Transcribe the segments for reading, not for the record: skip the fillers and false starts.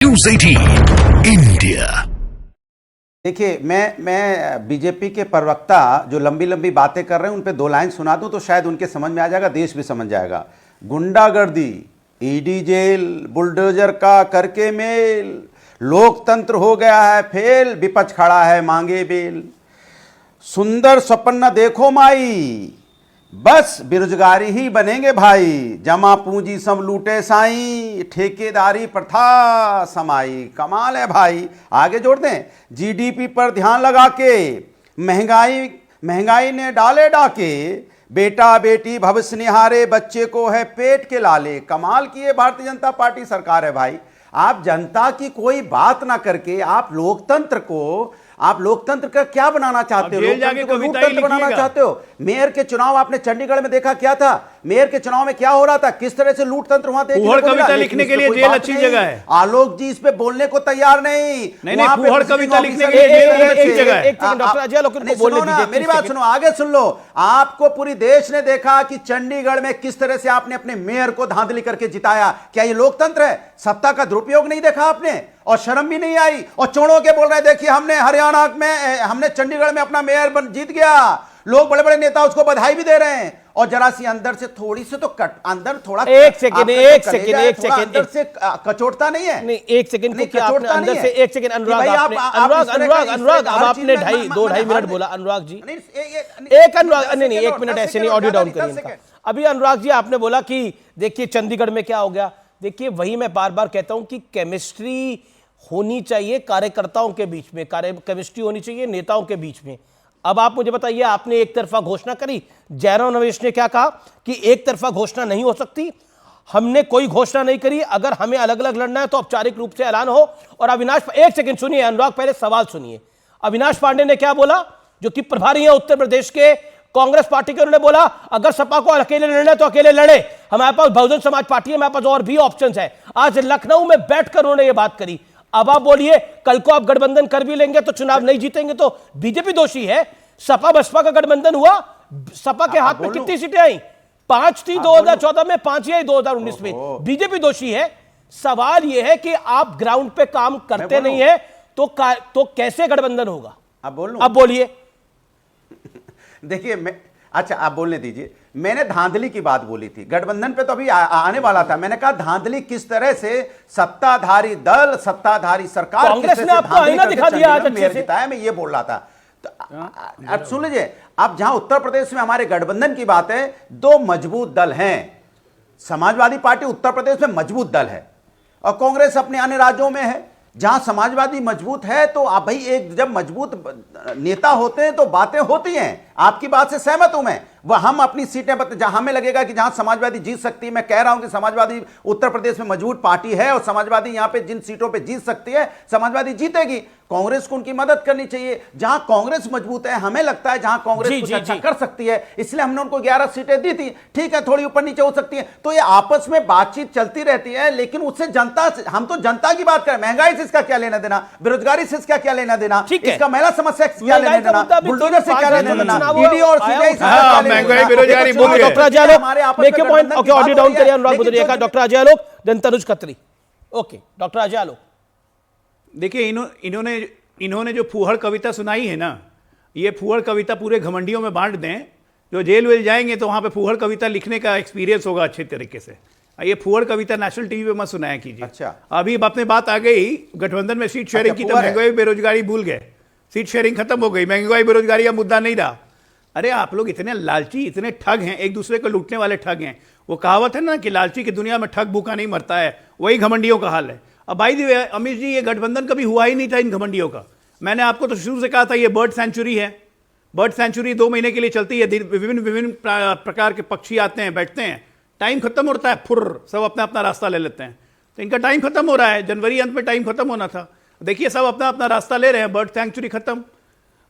News 18 India. देखिए, मैं BJP के प्रवक्ता जो लंबी लंबी बातें कर रहे हैं उन पे दो लाइन सुना दूं तो शायद उनके समझ में आ जाएगा, देश भी समझ जाएगा। गुंडागर्दी, ईडी जेल, बुलडोजर का करके मेल, लोकतंत्र हो गया है फेल, विपक्ष खड़ा है मांगे बेल। सुंदर स्वप्न न देखो माई, बस बेरोजगारी ही बनेंगे भाई। जमा पूंजी सब लूटे साई, ठेकेदारी प्रथा समाई। कमाल है भाई। आगे जोड़ दें, जीडीपी पर ध्यान लगा के महंगाई ने डाले डाके। बेटा बेटी भविष्य निहारे, बच्चे को है पेट के लाले। कमाल की ये भारतीय जनता पार्टी सरकार है भाई। आप जनता की कोई बात ना करके आप लोकतंत्र का क्या बनाना चाहते हो? लोकतंत्र को लूटतंत्र बनाना चाहते हो? मेयर के चुनाव आपने चंडीगढ़ में देखा क्या था? मेयर के चुनाव में क्या हो रहा था? किस तरह से लूटतंत्र वहां फूहड़ कविता लिखने के लिए जेल अच्छी जगह है। आलोक जी इस पे बोलने को तैयार नहीं। फूहड़ कविता लिखने के लिए जेल अच्छी जगह है। मेरी बात सुनो, आगे सुन लो। आपको पूरी देश ने देखा कि चंडीगढ़ में किस तरह से आपने अपने मेयर को धांधली करके जिताया। क्या ये लोकतंत्र है? सत्ता का दुरुपयोग नहीं देखा आपने? और शर्म भी नहीं आई? और चोड़ों के बोल रहे देखिए हमने हरियाणा में, हमने चंडीगढ़ में अपना मेयर जीत गया। लोग बड़े बड़े नेता उसको बधाई भी दे रहे हैं। और जरा सी अंदर से थोड़ी से तो अंदर थोड़ा एक सेकंड अंदर से कचोटता नहीं है। नहीं, एक सेकंड क्योंकि आपने अंदर से एक सेकंड अनुराग अब आपने 2.5 मिनट बोला। अनुराग जी एक अनुराग नहीं, 1 मिनट ऐसे नहीं, ऑडियो डाउन करिए। अभी अनुराग जी आपने बोला कि देखिए चंडीगढ़ में क्या हो गया। देखिए वही मैं बार बार कहता हूं कि केमिस्ट्री होनी चाहिए कार्यकर्ताओं के बीच में, केमिस्ट्री होनी चाहिए नेताओं के बीच में। अब आप मुझे बताइए, आपने एक तरफा घोषणा करी, जयराम रमेश ने क्या कहा कि एक तरफा घोषणा नहीं हो सकती। हमने कोई घोषणा नहीं करी, अगर हमें अलग अलग लड़ना है तो औपचारिक रूप से ऐलान हो। और अविनाश, एक सेकंड सुनिए अनुराग, पहले सवाल सुनिए। अविनाश पांडे ने क्या बोला, जो कि प्रभारी है उत्तर प्रदेश के कांग्रेस पार्टी के, उन्होंने बोला अगर सपा को अकेले लड़ना है तो अकेले लड़े, हमारे पास बहुजन समाज पार्टी है, हमारे पास और भी ऑप्शंस है। आज लखनऊ में बैठकर उन्होंने ये बात करी। अब आप बोलिए कल को आप गठबंधन कर भी लेंगे तो चुनाव नहीं जीतेंगे तो बीजेपी दोषी है। सपा बसपा का गठबंधन हुआ, सपा के हाथ में कितनी सीटें आई? 5 थी 2014 में, 5 आई 2019 में। बीजेपी दोषी है। सवाल यह है कि आप ग्राउंड पे काम करते नहीं है तो कैसे गठबंधन होगा? अब बोलिए। देखिए अच्छा आप बोलने दीजिए। मैंने धांधली की बात बोली थी, गठबंधन पे तो अभी आने वाला था। मैंने कहा धांधली किस तरह से सत्ताधारी दल, सत्ताधारी सरकार कांग्रेस ने आपको आईना दिखा दिया आज अच्छे से। मैं ये बोल रहा था। तो अब सुन लीजिए, अब जहां उत्तर प्रदेश में हमारे गठबंधन की बात है, 2 मजबूत दल हैं। समाजवादी पार्टी उत्तर प्रदेश में मजबूत दल है और कांग्रेस अपने अन्य राज्यों में है। जहां समाजवादी मजबूत है तो आप भाई, एक जब मजबूत नेता होते हैं तो बातें होती हैं। आपकी बात से सहमत हूं मैं। वह हम अपनी सीटें जहां हमें लगेगा कि जहां समाजवादी जीत सकती है, मैं कह रहा हूं कि समाजवादी उत्तर प्रदेश में मजबूत पार्टी है और समाजवादी यहां पे जिन सीटों पे जीत सकती है समाजवादी जीतेगी। कांग्रेस को उनकी मदद करनी चाहिए। जहां कांग्रेस मजबूत है, हमें लगता है जहां कांग्रेस कुछ अच्छा कर सकती है, इसलिए हमने उनको 11 सीटें दी थी। ठीक है, थोड़ी ऊपर नीचे हो सकती है, तो ये आपस में बातचीत चलती रहती है। लेकिन उससे जनता, हम तो जनता की बात करें। महंगाई से इसका क्या लेना देना, बेरोजगारी से इसका क्या लेना देना, इसका महिला समस्या से क्या लेना देना, बुलडोजर से क्या लेना देना, ईडी और महंगाई बेरोजगारी बोल रहे हैं। Doctor Ajay Alok, make your point. Okay, audio down करिए Anurag Budriya. Doctor Ajay Alok, then Tanuj Khatri. Okay doctor Ajay Alok. देखिए इन्होंने जो फूहड़ कविता सुनाई है ना, ये फूहड़ कविता पूरे घमंडियों में बांट दें। जो जेल वेल जाएंगे तो वहां पे फूहड़ कविता लिखने का एक्सपीरियंस होगा अच्छे तरीके से। ये फूहड़ कविता नेशनल टीवी पे मत सुनाया कीजिए। अच्छा, अभी अपने बात आ गई गठबंधन में सीट शेयरिंग की, तो महंगाई बेरोजगारी भूल गए। सीट शेयरिंग खत्म हो गई, महंगाई बेरोजगारी का मुद्दा नहीं रहा। अरे आप लोग इतने लालची, इतने ठग हैं, एक दूसरे को लूटने वाले ठग हैं। वो कहावत है ना कि लालची की दुनिया में ठग भूखा नहीं मरता है, वही घमंडियों का हाल है। अब भाई दी अमित जी, ये गठबंधन कभी हुआ ही नहीं था इन घमंडियों का। मैंने आपको तो शुरू से कहा था ये बर्ड सेंचुरी है। बर्ड सेंचुरी 2 महीने के लिए चलती है। विभिन्न प्रकार के पक्षी आते हैं, बैठते हैं, टाइम खत्म होता है, फुर्र सब अपना अपना रास्ता ले लेते हैं। तो इनका टाइम खत्म हो रहा है। जनवरी अंत में टाइम खत्म होना था। देखिए सब अपना अपना रास्ता ले रहे हैं, बर्ड सेंचुरी खत्म।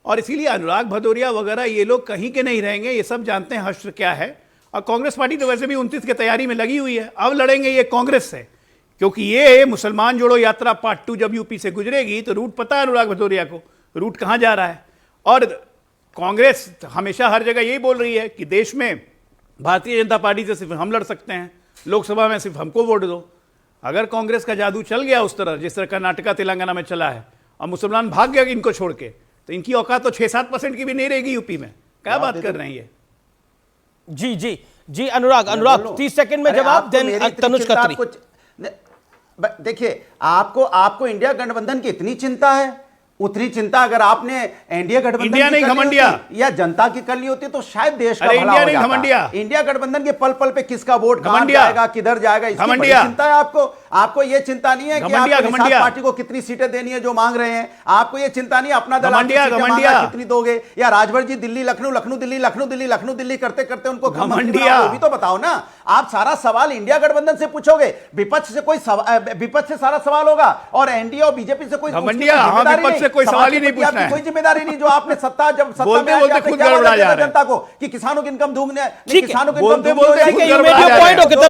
और इसीलिए अनुराग भदौरिया वगैरह ये लोग कहीं के नहीं रहेंगे। ये सब जानते हैं हश्र क्या है। और कांग्रेस पार्टी तो वैसे भी 29 की तैयारी में लगी हुई है। अब लड़ेंगे ये कांग्रेस से, क्योंकि ये मुसलमान जोड़ो यात्रा पार्ट 2 जब यूपी से गुजरेगी तो रूट पता है अनुराग भदौरिया को, रूट कहां जा रहा है। और कांग्रेस हमेशा हर जगह यही बोल रही है कि देश में भारतीय जनता पार्टी से सिर्फ हम लड़ सकते हैं, लोकसभा में सिर्फ हमको वोट दो। अगर कांग्रेस का जादू चल गया उस तरह जिस तरह कर्नाटका तेलंगाना में चला है और मुसलमान भाग गया इनको छोड़ के, तो इनकी औकात तो 6-7% की भी नहीं रहेगी यूपी में। क्या बात कर रहे हैं ये? जी जी जी, अनुराग 30 सेकंड में जवाब, देन तनुज खत्री। देखिए, आपको इंडिया गठबंधन की इतनी चिंता है, उतनी चिंता अगर आपने एनडीए गठबंधन इंडिया नहीं घमंडिया या जनता की करनी होती तो शायद देश का भला इंडिया हो नहीं जाता। घमंडिया। इंडिया गठबंधन के पल पल पे किसका वोट कहां घमंडिया। जाएगा, किधर जाएगा, इसकी बड़ी घमंडिया। चिंता है आपको। आपको ये चिंता नहीं है कि घमंडिया, आप निषाद घमंडिया। पार्टी को कितनी सीटें देनी है जो मांग रहे हैं। आपको ये चिंता नहीं अपना दल घमंडिया, आपकी सीटें घमंडिया। मांगा कितनी दोगे, या राजभर जी दिल्ली लखनऊ, लखनऊ दिल्ली, लखनऊ दिल्ली, लखनऊ दिल्ली करते करते उनको घमंडिया। वो भी तो बताओ ना। आप सारा सवाल इंडिया गठबंधन से पूछोगे, विपक्ष से सारा सवाल होगा, और एनडीए और बीजेपी से कोई घमंडिया, हाँ, विपक्ष से कोई सवाल ही नहीं पूछना है। कोई जिम्मेदारी नहीं जो आपने सत्ता बोलते में बोलते खुद गड़बड़ा जा रहा है। जनता को कि किसानों की इनकम दूंगा, ठीक है, किसानों की बोलते इनकम बोलते दूंगा। खुद गड़बड़ा जा रहा है।